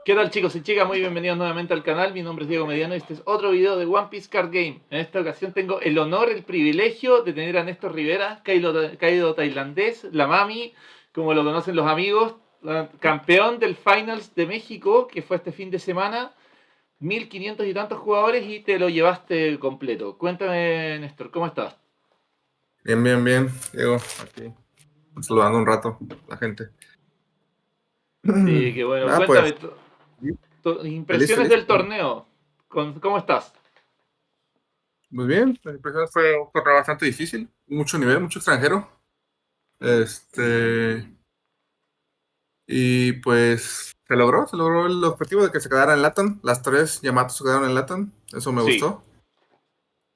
¿Qué tal, chicos y chicas? Muy bienvenidos nuevamente al canal. Mi nombre es Diego Mediano y este es otro video de One Piece Card Game. En esta ocasión tengo el honor, el privilegio de tener a Néstor Rivera, caído tailandés, la Mami, como lo conocen los amigos, campeón del Finals de México, que fue este fin de semana. 1500 y tantos jugadores y te lo llevaste completo. Cuéntame, Néstor, ¿cómo estás? Bien, bien, bien. Diego, aquí saludando un rato a la gente. Sí, qué bueno. Ah, Cuéntame pues, tus feliz, impresiones feliz. del torneo. ¿Cómo estás? Muy bien, la impresión fue un torneo bastante difícil, mucho nivel, mucho extranjero. Este, y pues se logró el objetivo de que se quedara en LATAM. Las tres Yamatos se quedaron en LATAM, eso me Sí, gustó.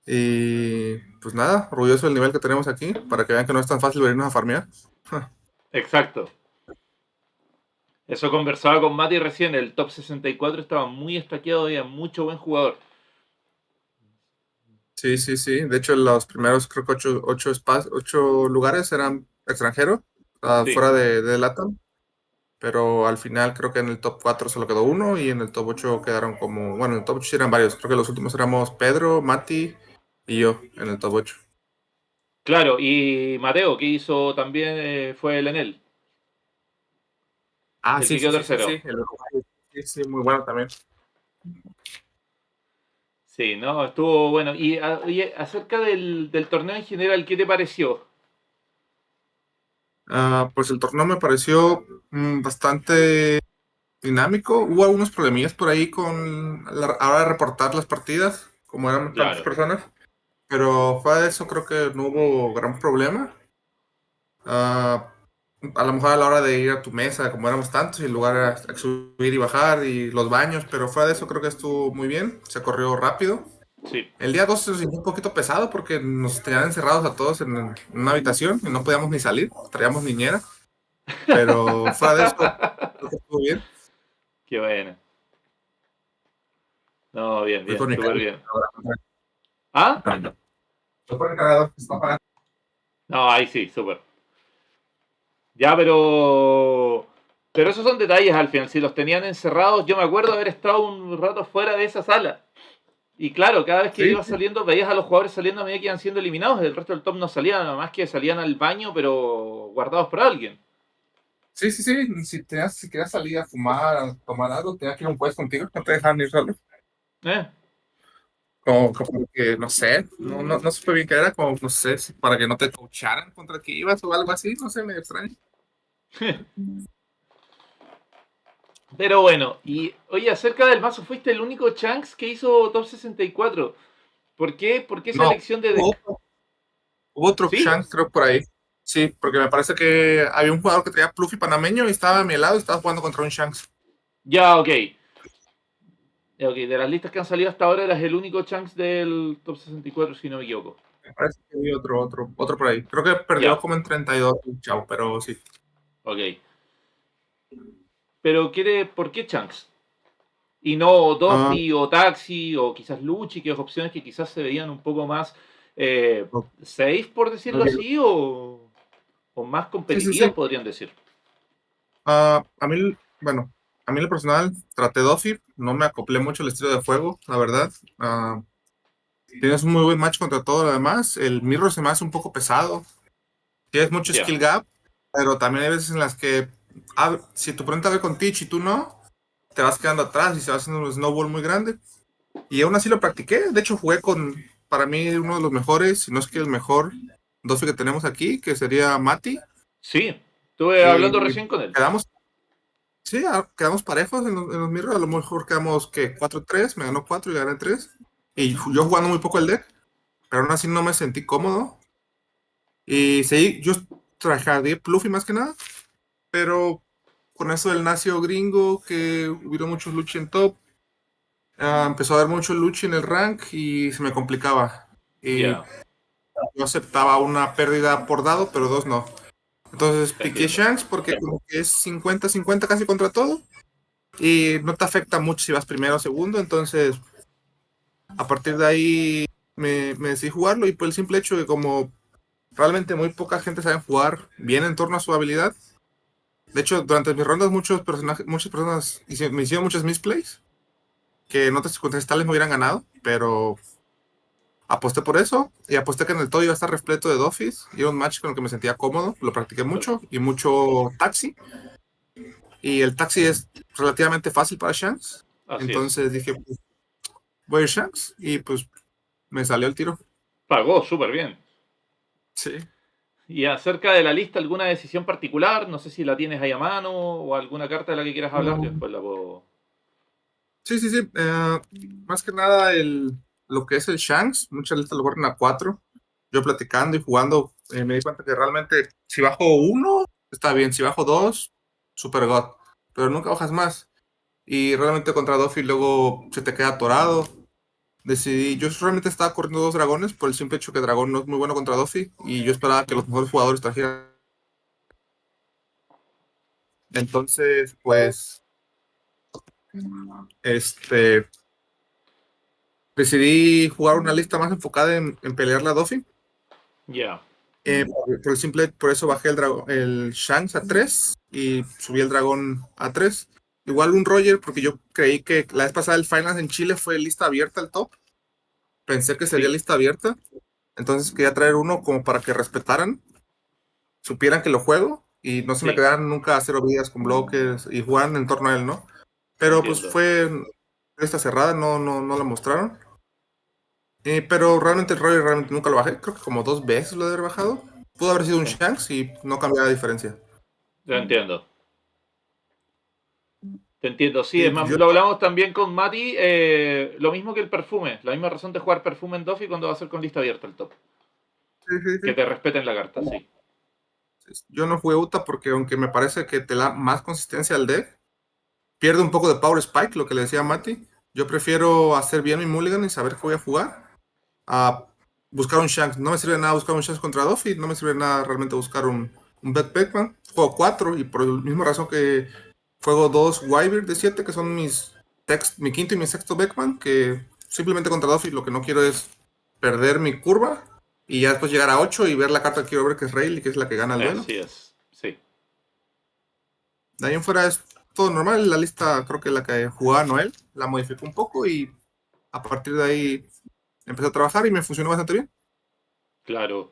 Y pues nada, orgulloso del nivel que tenemos aquí, para que vean que no es tan fácil venirnos a farmear. exacto. Eso conversaba con Mati recién, el top 64 estaba muy estaqueado y había mucho buen jugador. Sí, sí, sí. De hecho, los primeros, creo que ocho lugares eran extranjeros, Sí, fuera de LATAM. Pero al final creo que en el top 4 solo quedó uno y en el top 8 quedaron como, bueno, en el top 8 sí eran varios. Creo que los últimos éramos Pedro, Mati y yo en el top 8. claro, y Mateo, que hizo también, fue el Enel, Ah, el sí, que quedó sí, sí, sí, tercero. sí. El uruguayo. Sí, sí, muy bueno también. Sí, ¿no? Estuvo bueno. Y oye, acerca del torneo en general, ¿qué te pareció? Pues el torneo me pareció bastante dinámico. Hubo algunos problemillas por ahí con a la hora de reportar las partidas, como eran tantas Claro, personas. Pero fuera de eso creo que no hubo gran problema. Ah, a lo mejor a la hora de ir a tu mesa, como éramos tantos, y el lugar era subir y bajar y los baños, pero fuera de eso creo que estuvo muy bien, se corrió rápido. sí. El día 2 se sintió un poquito pesado porque nos tenían encerrados a todos en una habitación y no podíamos ni salir, traíamos niñera, pero fuera de eso creo que estuvo bien. Qué bueno. No, bien, Fui bien, con mi súper carro. bien. ¿Ah? Fui con el cargador, está apagado. No, ahí sí, súper. Ya, pero esos son detalles al final. Si los tenían encerrados, yo me acuerdo haber estado un rato fuera de esa sala. Y claro, cada vez que Sí, iba saliendo, veías a los jugadores saliendo a medida que iban siendo eliminados. El resto del top no salía, nada más que salían al baño, pero guardados por alguien. sí, sí, sí. Si querías salir a fumar, a tomar algo, tenías que ir a un puesto contigo, no te dejaban ir solo. ¿Eh? Como que, no sé, no supe bien qué era, como, no sé, para que no te coacharan contra el que ibas o algo así, no sé, medio extraño. Pero bueno, y oye, acerca del mazo, fuiste el único Chunks que hizo top 64. ¿Por qué? ¿Por qué esa No, elección de hubo deck? otro, hubo otro ¿Sí? Shanks, creo, por ahí. Sí, porque me parece que había un jugador que traía Fluffy panameño y estaba a mi lado y estaba jugando contra un Shanks. Ya, ok. Ok, de las listas que han salido hasta ahora eras el único Chunks del top 64, si no me equivoco. Me parece que había otro por ahí. Creo que perdió Ya, como en 32, chao, pero sí. ok. Pero ¿por qué Chunks? Y no Ah, Doffy o Taxi o quizás Luchi, que es opciones que quizás se veían un poco más eh, no, safe, por no decirlo digo. así, o más Sí, sí, competitivas, sí. podrían decir. A mí, bueno, a mí en lo personal traté Doffy, no me acoplé mucho al estilo de juego, la verdad. Tienes un muy buen match contra todo lo demás. El mirror se me hace un poco pesado. Tienes mucho Ya. skill gap, pero también hay veces en las que si tu oponente abre con Teach y tú no, te vas quedando atrás y se va haciendo un snowball muy grande. Y aún así lo practiqué. De hecho, jugué con, para mí, uno de los mejores, si no es que el mejor Doffy que tenemos aquí, que sería Mati. Sí, estuve hablando Y recién con él. quedamos, sí, quedamos parejos en los mirrors. A lo mejor quedamos que 4-3, me ganó 4 y gané 3. Y yo jugando muy poco el deck, pero aún así no me sentí cómodo. Y sí, yo trajería Fluffy más que nada, pero con eso del nacio gringo, que hubo muchos luchi en top, empezó a haber mucho luchi en el rank y se me complicaba. Y Ya, yo aceptaba una pérdida por dado, pero dos no. Entonces te piqué entiendo. Shanks porque como que es 50-50 casi contra todo y no te afecta mucho si vas primero o segundo. Entonces a partir de ahí me decidí jugarlo y por el simple hecho de como realmente muy poca gente sabe jugar bien en torno a su habilidad. De hecho, durante mis rondas muchas personas me hicieron muchas misplays que en otras contestales me hubieran ganado, pero aposté por eso y aposté que en el todo iba a estar repleto de Dofis y era un match con el que me sentía cómodo, lo practiqué mucho y mucho taxi y el taxi es relativamente fácil para Shanks, Así es. entonces dije, pues, voy a ir Shanks y pues me salió el tiro. Pagó súper bien. Sí. Y acerca de la lista, ¿alguna decisión particular? No sé si la tienes ahí a mano o alguna carta de la que quieras hablar, yo No. después la puedo... Sí, sí, sí. Más que nada lo que es el Shanks, muchas listas lo ponen a 4. Yo platicando y jugando, me di cuenta que realmente si bajo uno, está bien. Si bajo dos, super god. Pero nunca bajas más. Y realmente contra Doffy luego se te queda atorado. Decidí, yo realmente estaba corriendo dos dragones por el simple hecho que Dragón no es muy bueno contra Doffy. Y yo esperaba que ¿Mm? los mejores jugadores trajeran. Entonces, pues, este, decidí jugar una lista más enfocada en pelear la Doffy. Ya, Por eso bajé el Shanks a 3 y subí el dragón a 3. Igual un Roger, porque yo creí que la vez pasada el Finals en Chile fue lista abierta el top. Pensé que sería sí, lista abierta. Entonces quería traer uno como para que respetaran, supieran que lo juego y no se me sí, quedaran nunca a cero vidas con bloques y jugaran en torno a él, ¿no? Pero pues entiendo. fue lista cerrada, no la mostraron. Pero realmente el Roger realmente nunca lo bajé. Creo que como dos veces lo he haber bajado. Pudo haber sido un En- Shanks y no cambiaba la diferencia. Yo entiendo. Te entiendo, sí, Sí, es pues más, yo. lo hablamos también con Mati, lo mismo que el perfume, la misma razón de jugar perfume en Doffy cuando va a ser con lista abierta el top. Sí, sí, Que sí. te respeten la carta, sí. Yo no jugué Uta porque aunque me parece que te da más consistencia al deck, pierde un poco de Power Spike, lo que le decía a Mati. Yo prefiero hacer bien mi mulligan y saber que voy a jugar a buscar un Shanks. No me sirve de nada buscar un Shanks contra Duffy, no me sirve de nada realmente buscar un Bad Pac-Man. Juego 4 y por la misma razón que juego dos Wyvern de 7 que son mi quinto y mi sexto Beckman, que simplemente contra Duffy lo que no quiero es perder mi curva y ya después llegar a 8 y ver la carta que quiero ver que es Rayleigh, que es la que gana el duelo. Así es, sí. De ahí en fuera es todo normal. La lista, creo que la que jugaba Noel, la modificó un poco y a partir de ahí empecé a trabajar y me funcionó bastante bien. Claro.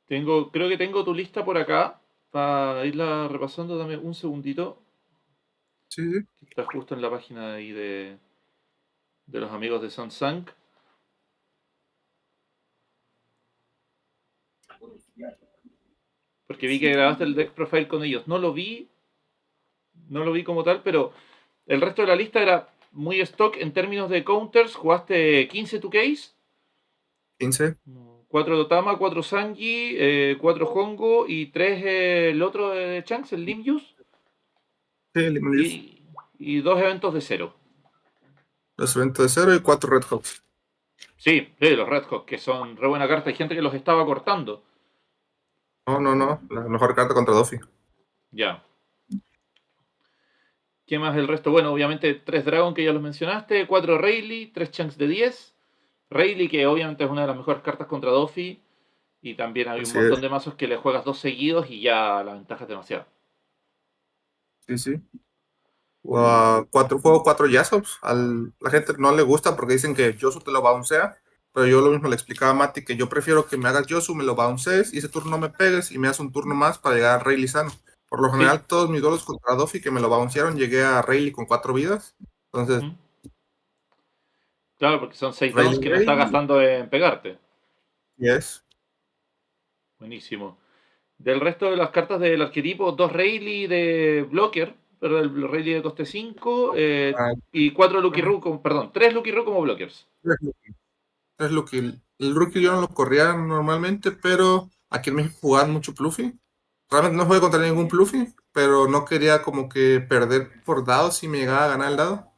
Creo que tengo tu lista por acá para irla repasando. Dame un segundito, Sí, sí. que está justo en la página ahí de los amigos de Samsung. Porque vi que grabaste el deck profile con ellos. No lo vi como tal, pero el resto de la lista era muy stock en términos de counters. Jugaste 15 2Ks, 15. 4 Dotama, 4 Sanji, 4 Hongo y 3 el otro de Shanks, el Limbius, Sí, Lemon Juice. y 2 eventos de cero. Los eventos de cero y 4 Red Hawks. Sí, sí, los Red Hawk, que son re buena carta. Hay gente que los estaba cortando. No, no, no. La mejor carta contra Duffy. Ya. ¿Qué más el resto? Bueno, obviamente 3 Dragon que ya los mencionaste, 4 Rayleigh, 3 Chunks de 10. Rayleigh que obviamente es una de las mejores cartas contra Doffy. Y también hay un Así montón es. de mazos que le juegas dos seguidos y ya la ventaja es demasiado. Sí, sí. Juego 4 Yasofs. La gente no le gusta porque dicen que Yosu te lo bouncea. Pero yo lo mismo le explicaba a Mati que yo prefiero que me hagas Yosu, me lo bouncees y ese turno no me pegues y me das un turno más para llegar a Rayleigh sano. Por lo Sí. general, todos mis duelos contra Doffy que me lo bouncearon, llegué a Rayleigh con 4 vidas. Entonces, ¿Mm? Claro, porque son 6 downs Rayleigh, que no estás Rayleigh, gastando en pegarte. yes. Buenísimo. Del resto de las cartas del arquetipo, 2 Rayleigh de blocker, pero el Rayleigh de coste 5 Ah, y 4 Lucky ah, Roo, perdón, 3 Lucky Roo como blockers. es lo que el rookie yo no lo corría normalmente, pero aquí en México jugaban mucho Pluffy. Realmente no jugué contra ningún Pluffy, pero no quería como que perder por dados si me llegaba a ganar el dado.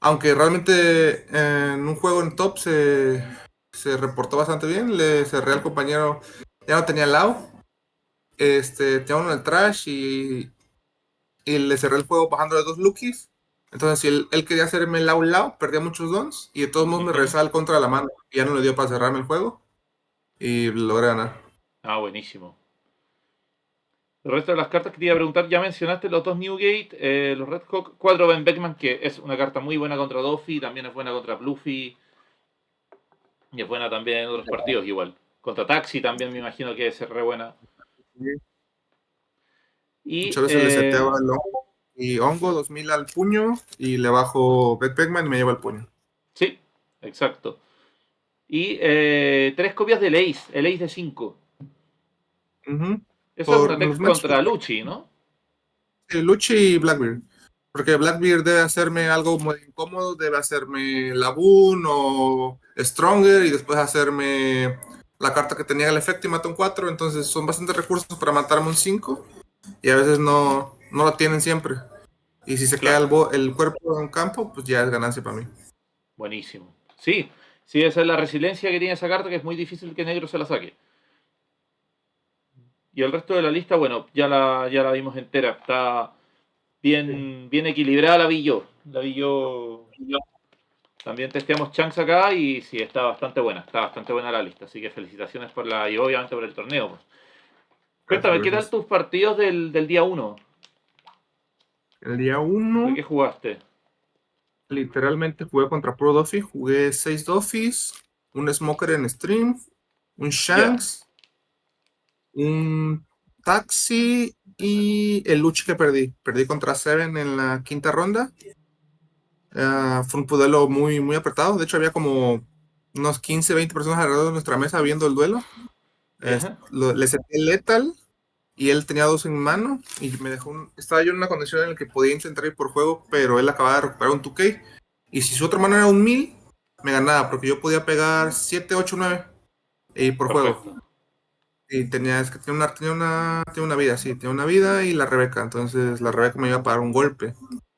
Aunque realmente en un juego en top se reportó bastante bien, le cerré al compañero, ya no tenía Lao, tenía uno en el trash y le cerré el juego bajándole dos Lukis. Entonces, si él quería hacerme Lao Lao, perdía muchos dons y de todos modos me Ujú. regresaba el contra de la mano. Y ya no le dio para cerrarme el juego y logré ganar. Ah, buenísimo. El resto de las cartas que te iba a preguntar, ya mencionaste los dos Newgate, los Red Hawk, 4 Ben Beckman, que es una carta muy buena contra Doffy, también es buena contra Bluffy, y es buena también en otros partidos igual. Contra Taxi también me imagino que es re buena. Y Muchas veces le seteaba el hongo y hongo 2000 al puño y le bajo Bed Pac-Man y me lleva el puño. sí, exacto. Y 3 copias del Ace, el Ace de 5. Ujú. Eso es Por una los tech matches contra Luchi, ¿no? de Luchi y Blackbeard. Porque Blackbeard debe hacerme algo muy incómodo, debe hacerme Laboon o Stronger y después hacerme la carta que tenía el efecto y mata un 4. Entonces son bastantes recursos para matarme un 5 y a veces no lo tienen siempre. Y si se queda Claro, el cuerpo en un campo, pues ya es ganancia para mí. buenísimo. Sí, sí, esa es la resiliencia que tiene esa carta, que es muy difícil que negro se la saque. Y el resto de la lista, bueno, ya la vimos entera. Está bien equilibrada la vi yo. La vi yo. También testeamos Chunks acá y sí, está bastante buena. Está bastante buena la lista. Así que felicitaciones por la. Y obviamente por el torneo, pues. Gracias, Cuéntame, ¿qué tal gracias. tus partidos del día uno? El día ¿De 1 qué jugaste? literalmente jugué contra Pro Duffy, jugué 6 Duffys, un Smoker en stream, un Ya. Shanks, un Taxi y el Luchi que perdí. Perdí contra Seven en la quinta ronda. Fue un duelo muy, muy apretado. De hecho, había como unos 15, 20 personas alrededor de nuestra mesa viendo el duelo. Ya. Le senté el Lethal y él tenía dos en mano y me dejó estaba yo en una condición en la que podía intentar ir por juego, pero él acababa de recuperar un 2K y si su otro mano era un 1000 me ganaba porque yo podía pegar 7 8 9 y por juego. Perfecto. Y es que tiene una vida, sí, tiene una vida y la Rebeca, entonces la Rebeca me iba a pagar un golpe.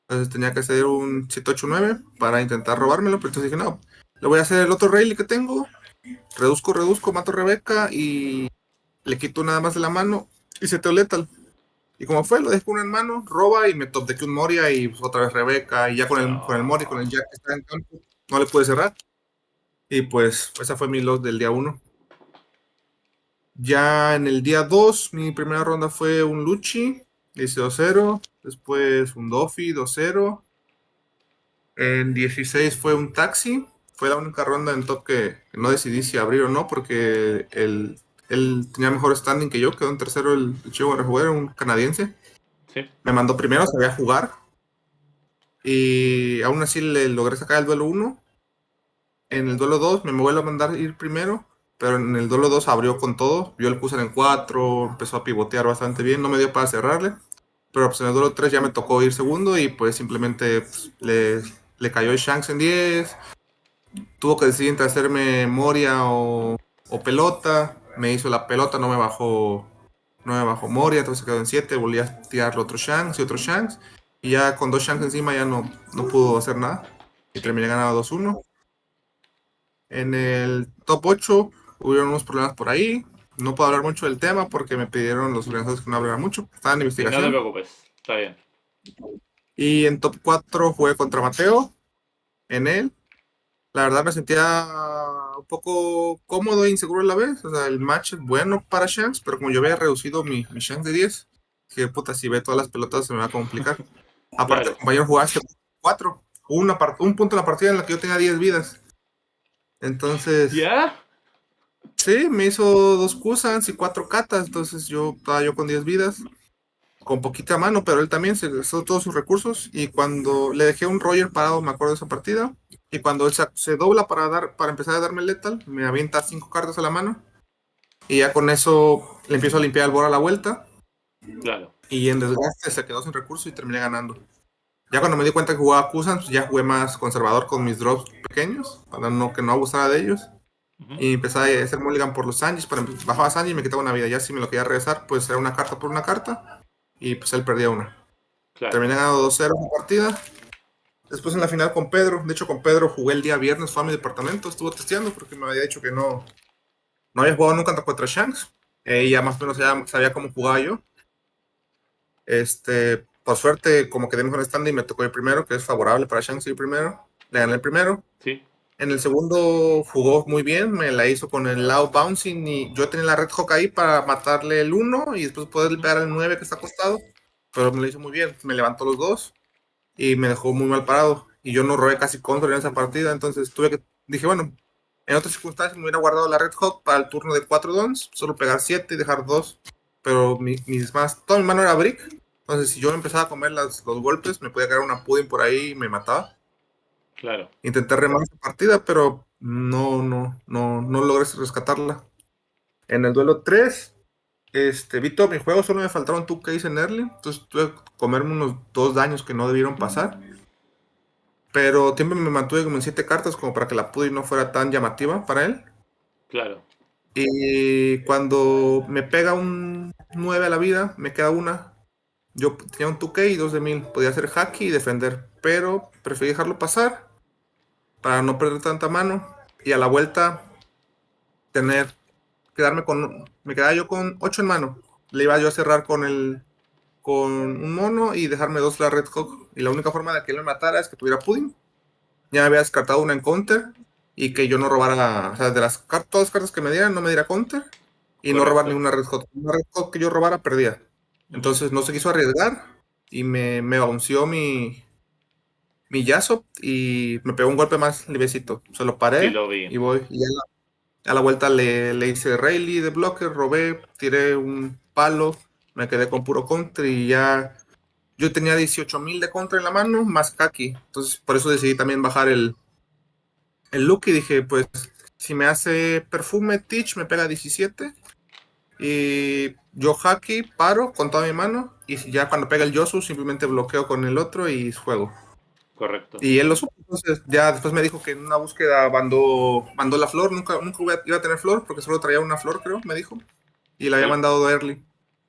Entonces tenía que hacer un 7 8 9 para intentar robármelo, pero entonces dije, no, le voy a hacer el otro rally que tengo, reduzco, mato a Rebeca y le quito nada más de la mano y seteo Lethal. Y como fue, lo dejo uno en mano, roba y me top de que un Moria y pues, otra vez Rebeca. Y ya con el Moria, con el Oh, Jack que está en campo, no le pude cerrar. Y pues esa fue mi log del día uno. Ya en el día 2 mi primera ronda fue un Luchi, hice 2-0. Después un Doffy, 2-0. En 16 fue un Taxi. Fue la única ronda en top que no decidí si abrir o no, porque él tenía mejor standing que yo. Quedó en tercero el chico para jugar, un canadiense. sí. Me mandó primero, sabía jugar. Y aún así le logré sacar el duelo uno. En el duelo 2 me vuelve a mandar ir primero, pero en el duelo 2 abrió con todo. Vio el Cusan en 4, empezó a pivotear bastante bien, no me dio para cerrarle. Pero pues en el duelo 3 ya me tocó ir segundo y pues simplemente pues, le cayó el Shanks en 10. Tuvo que decidir entre hacerme Moria o pelota. Me hizo la pelota, no me bajó Moria, entonces quedó en 7. Volví a tirarle otro Shanks y otro Shanks. Y ya con dos Shanks encima ya no pudo hacer nada. Y Sí. terminé ganando 2-1. En el top 8 hubieron unos problemas por ahí. No puedo hablar mucho del tema porque me pidieron los organizadores que no hablara mucho. Estaba en Sí, no te investigación. preocupes. Está bien. Y en top 4 jugué contra Mateo. En él. La verdad me sentía un poco cómodo e inseguro a la vez. O sea, el match es bueno para Shanks, pero como yo había reducido mi Shanks de 10, que puta, si ve todas las pelotas se me va a complicar. Aparte, el Claro. compañero jugaba este 4. Un punto en la partida en la que yo tenía 10 vidas. Entonces, ¿Ya? sí, me hizo dos Kusans y cuatro Katas. Entonces estaba yo con 10 vidas, con poquita mano, pero él también se gastó todos sus recursos. Y cuando le dejé un Roger parado, me acuerdo de esa partida. Y cuando él se dobla para empezar a darme el letal, me avienta 5 cartas a la mano. Y ya con eso le empiezo a limpiar el board a la vuelta. Claro. Y en desgaste se quedó sin recursos y terminé ganando. Ya cuando me di cuenta que jugaba Kusan, pues ya jugué más conservador con mis drops pequeños, para que no abusara de ellos. Ujú. Y empecé a hacer mulligan por los Sanjis. Bajaba Sanji y me quitaba una vida. Ya si me lo quería regresar, pues era una carta por una carta. Y pues él perdía una. Claro. Terminé ganando 2-0 la partida. Después en la final con Pedro. De hecho, con Pedro jugué el día viernes. Fue a mi departamento. Estuvo testeando porque me había dicho que no había jugado nunca contra Shanks. Y ya más o menos ya sabía cómo jugaba yo. Por suerte, como quedé mejor stand y me tocó ir primero, que es favorable para Shanks ir primero. Le gané el primero. Sí. En el segundo jugó muy bien, me la hizo con el Loud Bouncing y yo tenía la Red Hawk ahí para matarle el 1 y después poderle pegar al 9 que está acostado, pero me lo hizo muy bien, me levantó los dos y me dejó muy mal parado y yo no robé casi control en esa partida, entonces dije, bueno, en otras circunstancias me hubiera guardado la Red Hawk para el turno de 4 dons, solo pegar 7 y dejar 2, pero toda mi mano era brick, entonces si yo empezaba a comer los golpes me podía caer una pudding por ahí y me mataba. Claro. Intenté remar esa partida, pero no logré rescatarla. En el duelo 3, vi todo mi juego, solo me faltaron 2 Ks en early, entonces tuve que comerme unos 2 daños que no debieron pasar. Pero siempre me mantuve como en 7 cartas, como para que la pudding no fuera tan llamativa para él. Claro. Y cuando me pega un 9 a la vida, me queda una. Yo tenía un 2K y 2 de 1000. Podía hacer hack y defender, pero preferí dejarlo pasar para no perder tanta mano. Y a la vuelta me quedaba yo con 8 en mano. Le iba yo a cerrar con un mono y dejarme 2 la Red Hawk. Y la única forma de que él me matara es que tuviera pudding. Ya me había descartado una en counter y que yo no robara, o sea, de todas las cartas que me dieran, no me diera counter y no robar Correcto. ninguna Red Hawk. Una Red Hawk que yo robara, perdía. Entonces no se quiso arriesgar y me bounceó mi Yasop y me pegó un golpe más librecito. Se lo Sí, paré lo vi. y voy. Y a la vuelta le hice Rayleigh de blocker, robé, tiré un palo, me quedé con puro counter y ya yo tenía 18,000 de contra en la mano, más Kaki. Entonces por eso decidí también bajar el look y dije, pues si me hace perfume, Teach me pega 17 y yo Haki paro con toda mi mano y ya cuando pega el Yosu simplemente bloqueo con el otro y juego. Correcto. Y él lo supo, entonces ya después me dijo que en una búsqueda mandó la flor, nunca iba a tener flor porque solo traía una flor, creo, me dijo, y la había ¿El mandado early,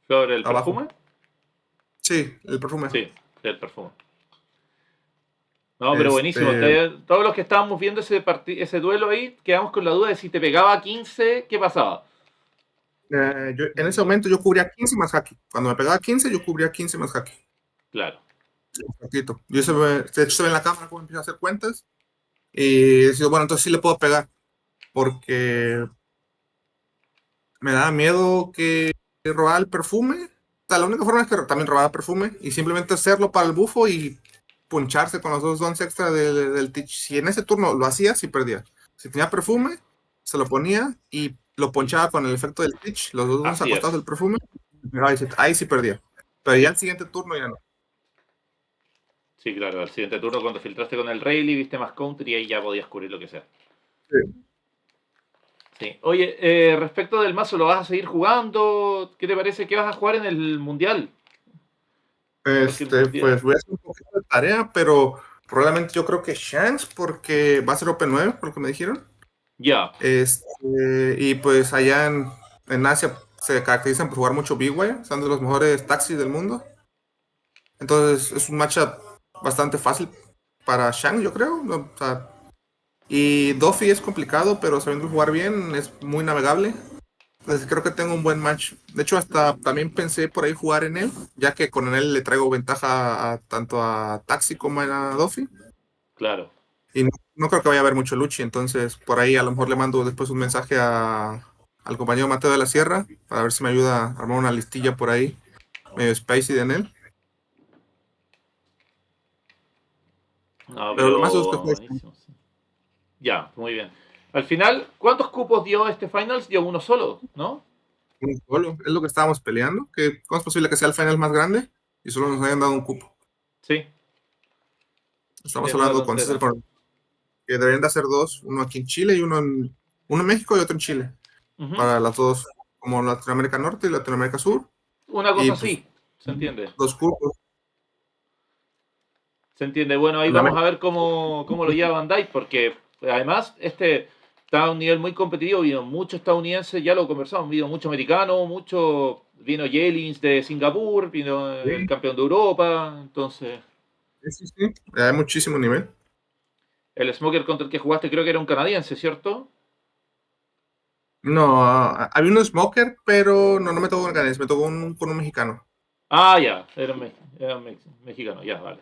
flor, el abajo. perfume? Sí, el perfume. Sí, el perfume. No, pero buenísimo. Este, Todos los que estábamos viendo ese duelo ahí, quedamos con la duda de si te pegaba 15, ¿qué pasaba? en ese momento yo cubría 15 más Haki. Cuando me pegaba 15, yo cubría 15 más Haki. Claro. Poquito. De hecho se ve en la cámara cómo empiezo a hacer cuentas. Y he decidido, bueno, entonces sí le puedo pegar. Porque me da miedo que robar el perfume. O sea, la única forma es que también robaba perfume y simplemente hacerlo para el bufo y puncharse con los 2 dons extra del Teach. Si en ese turno lo hacía, sí perdía. Si tenía perfume, se lo ponía y lo ponchaba con el efecto del Teach, los 2 dons Así acostados del es. perfume. Ahí sí perdía. Pero ya el siguiente turno ya no. Sí, claro. Al siguiente turno, cuando filtraste con el Rayleigh, viste más counter y ahí ya podías cubrir lo que sea. Sí. Sí. Oye, respecto del mazo, ¿lo vas a seguir jugando? ¿Qué te parece que vas a jugar en el Mundial? Porque el Pues Mundial... voy a hacer un poquito de tarea, pero probablemente yo creo que Shanks, porque va a ser Open 9, por lo que me dijeron. Ya, Y pues allá en Asia se caracterizan por jugar mucho B-Way, son de los mejores taxis del mundo. Entonces es un matchup bastante fácil para Shang, yo creo. ¿No? O sea, y Duffy es complicado, pero sabiendo jugar bien es muy navegable. Entonces creo que tengo un buen match. De hecho, hasta también pensé por ahí jugar en él, ya que con él le traigo ventaja tanto a Taxi como a Duffy. claro. Y no creo que vaya a haber mucho Luchi, entonces por ahí a lo mejor le mando después un mensaje al compañero Mateo de la Sierra para ver si me ayuda a armar una listilla por ahí, medio spicy de él. No, Pero lo más es que pero buenísimo. Sí. Ya, muy bien. Al final, ¿cuántos cupos dio este Finals? Dio uno solo, ¿no? un solo, es lo que estábamos peleando, que cómo es posible que sea el final más grande y solo nos hayan dado un cupo. Sí, Estamos es una hablando con César tontera. que deberían de hacer dos, uno aquí en Chile y uno en México y otro en Chile, Ujú. para las dos, como Latinoamérica Norte y Latinoamérica Sur, Una y cosa pues así, se entiende. dos cupos. Se entiende. Bueno, ahí La vamos a ver cómo lo lleva Bandai, porque además este está a un nivel muy competitivo. Vino mucho estadounidense, ya lo conversamos, vino mucho americano, vino Jelins de Singapur, vino el Sí, campeón de Europa. Entonces, sí, sí, hay muchísimo nivel. el Smoker contra el que jugaste creo que era un canadiense, ¿cierto? No, había un smoker, pero no me tocó un canadiense, me tocó con un mexicano. Ah, ya, era mexicano, ya, vale.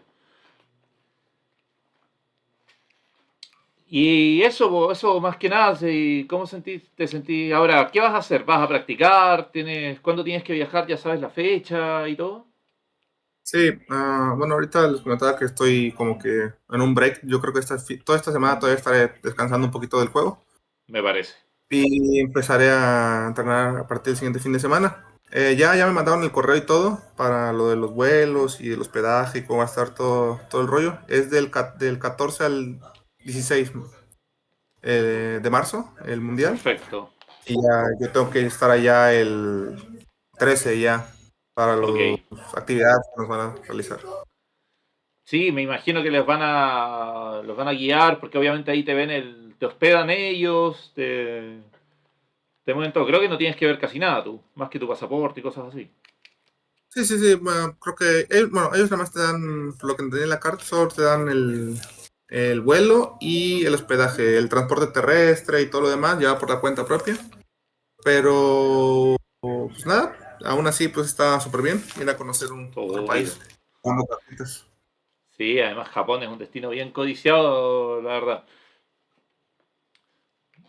Y eso más que nada, ¿cómo te sentís ahora? ¿Qué vas a hacer? ¿Vas a practicar? ¿Cuándo tienes que viajar? ¿Ya sabes la fecha y todo? Sí, bueno, ahorita les comentaba que estoy como que en un break. Yo creo que toda esta semana todavía estaré descansando un poquito del juego Me parece. y empezaré a entrenar a partir del siguiente fin de semana. Ya me mandaron el correo y todo para lo de los vuelos y el hospedaje y cómo va a estar todo el rollo. Es del 14 al 16 de marzo, el mundial. Perfecto. Y ya yo tengo que estar allá el 13 ya para Ok. las actividades que nos van a realizar. Sí, me imagino que los van a guiar, porque obviamente ahí te hospedan ellos, te mueven todo. Creo que no tienes que ver casi nada tú, más que tu pasaporte y cosas así. Sí, sí, sí, bueno, creo que ellos nada más te dan, por lo que entendí en la carta, solo te dan el vuelo y el hospedaje, el transporte terrestre y todo lo demás, ya por la cuenta propia. Pero, pues nada, aún así, pues está súper bien ir a conocer otro Obvio. país. Jugando cartitas. Sí, además Japón es un destino bien codiciado, la verdad.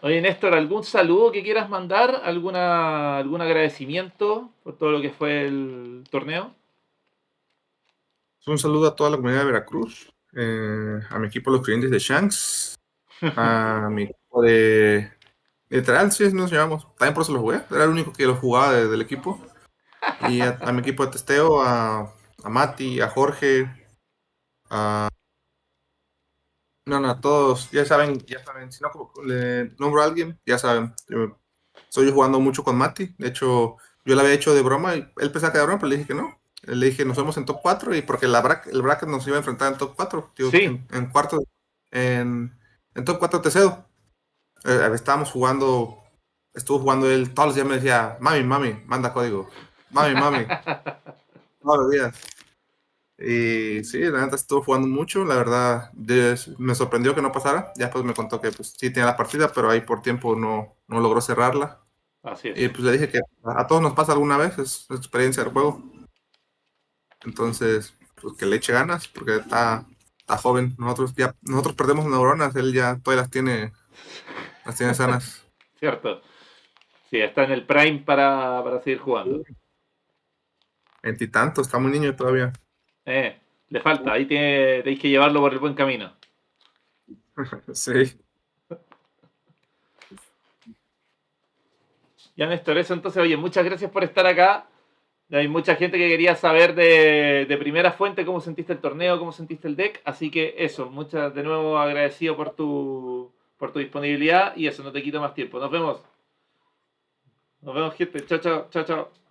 Oye, Néstor, ¿algún saludo que quieras mandar? ¿Algún agradecimiento por todo lo que fue el torneo? Un saludo a toda la comunidad de Veracruz, a mi equipo, los clientes de Shanks, a mi equipo de literal, sí, nos llevamos. También por eso lo jugué. Era el único que lo jugaba del equipo. Y a mi equipo de testeo, a Mati, a Jorge, a... No, no, todos, ya saben. Si no le nombro a alguien, ya saben. Yo estoy jugando mucho con Mati. De hecho, yo le había hecho de broma y él pensaba que era broma, pero le dije que no. Le dije, nos vemos en top 4 y porque el bracket nos iba a enfrentar en top 4 tío, Sí, en cuarto, en top 4 te cedo. Estábamos jugando, estuvo jugando él, todos los días me decía, mami, mami, manda código, mami, mami, todos los días. Y sí, la neta estuvo jugando mucho, la verdad me sorprendió que no pasara, ya pues me contó que pues sí tenía la partida, pero ahí por tiempo no logró cerrarla. así Y es. pues le dije que a todos nos pasa alguna vez, es experiencia del juego. Entonces, pues que le eche ganas, porque está joven. Nosotros perdemos neuronas, él ya todavía las tiene sanas. Cierto. Sí, está en el prime para seguir jugando. Veintitantos, está muy niño todavía. Le falta, tenéis que llevarlo por el buen camino. Sí. Ya, Néstor, eso entonces, oye, muchas gracias por estar acá. Hay mucha gente que quería saber de primera fuente cómo sentiste el torneo, cómo sentiste el deck. Así que eso, de nuevo agradecido por tu disponibilidad y eso, no te quito más tiempo. Nos vemos, gente. Chao, chao, chao, chao.